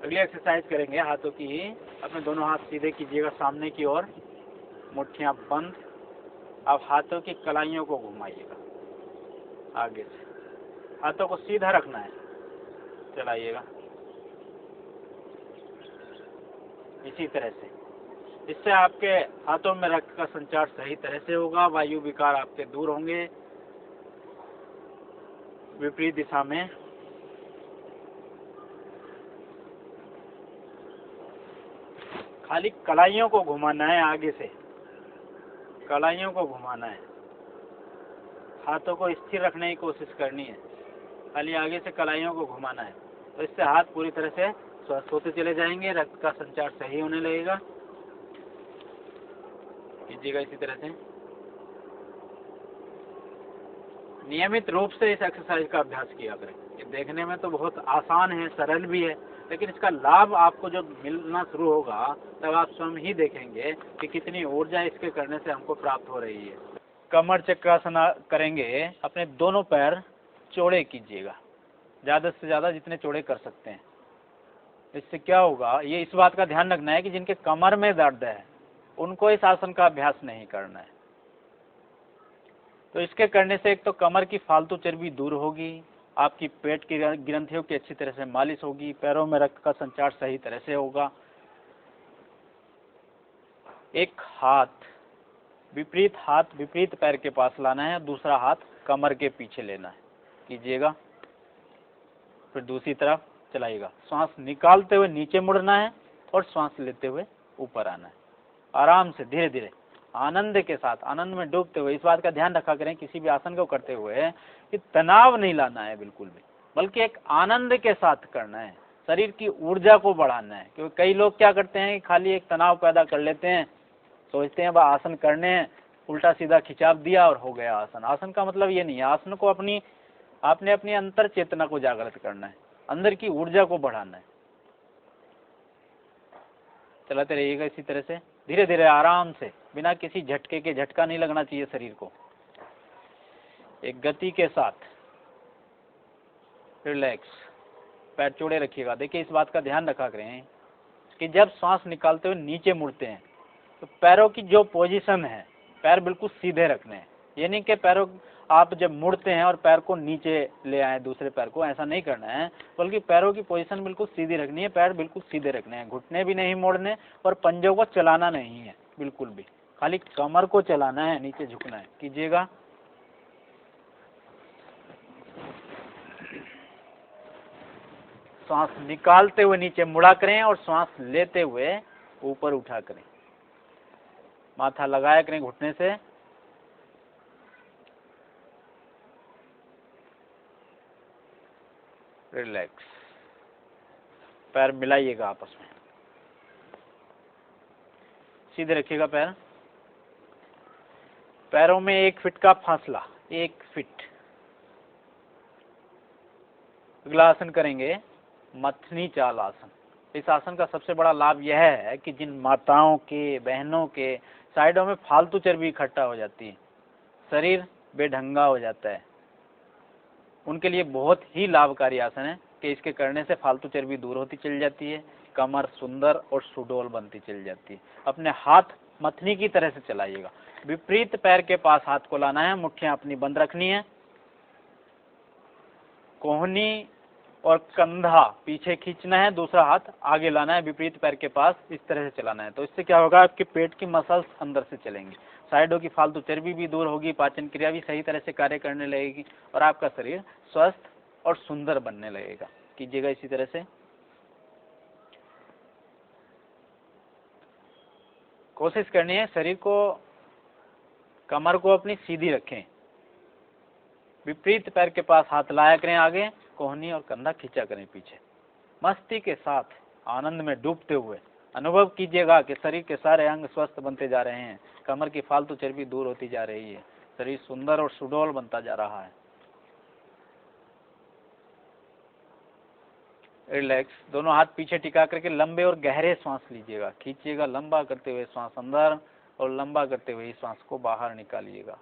अगली एक्सरसाइज करेंगे हाथों की। अपने दोनों हाथ सीधे कीजिएगा सामने की ओर, मुट्ठियां बंद। अब हाथों की कलाइयों को घुमाइएगा आगे से, हाथों को सीधा रखना है, चलाइएगा इसी तरह से। इससे आपके हाथों में रक्त का संचार सही तरह से होगा, वायु विकार आपके दूर होंगे विपरीत दिशा में। खाली कलाइयों को घुमाना है आगे से, कलाइयों को घुमाना है, हाथों को स्थिर रखने की कोशिश करनी है, खाली आगे से कलाइयों को घुमाना है। तो इससे हाथ पूरी तरह से स्वस्थ होते चले जाएंगे, रक्त का संचार सही होने लगेगा। कीजिएगा इसी तरह से। नियमित रूप से इस एक्सरसाइज का अभ्यास किया करें। ये देखने में तो बहुत आसान है, सरल भी है, लेकिन इसका लाभ आपको जब मिलना शुरू होगा तब आप स्वयं ही देखेंगे कि कितनी ऊर्जा इसके करने से हमको प्राप्त हो रही है। कमर चक्रासन करेंगे। अपने दोनों पैर चौड़े कीजिएगा, ज़्यादा से ज़्यादा जितने चौड़े कर सकते हैं। इससे क्या होगा, ये इस बात का ध्यान रखना है कि जिनके कमर में दर्द है उनको इस आसन का अभ्यास नहीं करना है। तो इसके करने से एक तो कमर की फालतू चर्बी दूर होगी, आपकी पेट की ग्रंथियों की अच्छी तरह से मालिश होगी, पैरों में रक्त का संचार सही तरह से होगा। एक हाथ विपरीत पैर के पास लाना है, दूसरा हाथ कमर के पीछे लेना है। कीजिएगा, फिर दूसरी तरफ चलाइएगा। श्वास निकालते हुए नीचे मुड़ना है और श्वास लेते हुए ऊपर आना है। आराम से धीरे धीरे आनंद के साथ, आनंद में डूबते हुए। इस बात का ध्यान रखा करें किसी भी आसन को करते हुए कि तनाव नहीं लाना है बिल्कुल भी, बल्कि एक आनंद के साथ करना है, शरीर की ऊर्जा को बढ़ाना है। क्योंकि कई लोग क्या करते हैं कि खाली एक तनाव पैदा कर लेते हैं, सोचते हैं वह आसन करने हैं, उल्टा सीधा खिंचाव दिया और हो गया आसन। आसन का मतलब ये नहीं है। आसन को आपने अपनी अंतर चेतना को जागृत करना है, अंदर की ऊर्जा को बढ़ाना है। चलाते रहिएगा इसी तरह से, धीरे धीरे आराम से, बिना किसी झटके के। झटका नहीं लगना चाहिए शरीर को। एक गति के साथ रिलैक्स, पैर चौड़े रखिएगा। देखिए इस बात का ध्यान रखा करें कि जब श्वास निकालते हुए नीचे मुड़ते हैं तो पैरों की जो पोजीशन है, पैर बिल्कुल सीधे रखने हैं। ये नहीं कि पैरों आप जब मुड़ते हैं और पैर को नीचे ले आए दूसरे पैर को, ऐसा नहीं करना है, बल्कि पैरों की पोजीशन बिल्कुल सीधी रखनी है, पैर बिल्कुल सीधे रखने हैं, घुटने भी नहीं मोड़ने और पंजों को चलाना नहीं है बिल्कुल भी, खाली कमर को चलाना है, नीचे झुकना है। कीजिएगा। श्वास निकालते हुए नीचे मुड़ा करें और श्वास लेते हुए ऊपर उठा करें। माथा लगाया करें घुटने से। रिलैक्स, पैर मिलाइएगा आपस में, सीधे रखिएगा पैर। पैरों में 1 फीट का फासला, 1 फीट। अगला आसन करेंगे मथनी चाल आसन। इस आसन का सबसे बड़ा लाभ यह है कि जिन माताओं के, बहनों के साइडों में फालतू चर्बी इकट्ठा हो जाती है, शरीर बेढंगा हो जाता है, उनके लिए बहुत ही लाभकारी आसन है कि इसके करने से फालतू चर्बी दूर होती चली जाती है, कमर सुंदर और सुडौल बनती चली जाती है। अपने हाथ मथनी की तरह से चलाइएगा। विपरीत पैर के पास हाथ को लाना है, मुट्ठियां अपनी बंद रखनी है, कोहनी और कंधा पीछे खींचना है, दूसरा हाथ आगे लाना है विपरीत पैर के पास, इस तरह से चलाना है। तो इससे क्या होगा, आपके पेट की मसल्स अंदर से चलेंगी, साइडों की फालतू चर्बी भी दूर होगी, पाचन क्रिया भी सही तरह से कार्य करने लगेगी और आपका शरीर स्वस्थ और सुंदर बनने लगेगा। कीजिएगा इसी तरह से। कोशिश करनी है शरीर को, कमर को अपनी सीधी रखें, विपरीत पैर के पास हाथ लाया करें आगे, कोहनी और कंधा खींचा करें पीछे। मस्ती के साथ आनंद में डूबते हुए अनुभव कीजिएगा कि शरीर के सारे अंग स्वस्थ बनते जा रहे हैं, कमर की फालतू चर्बी दूर होती जा रही है, शरीर सुंदर और सुडौल बनता जा रहा है। रिलैक्स, दोनों हाथ पीछे टिका करके लंबे और गहरे सांस लीजिएगा। खींचिएगा लंबा करते हुए सांस अंदर और लंबा करते हुए सांस को बाहर निकालिएगा।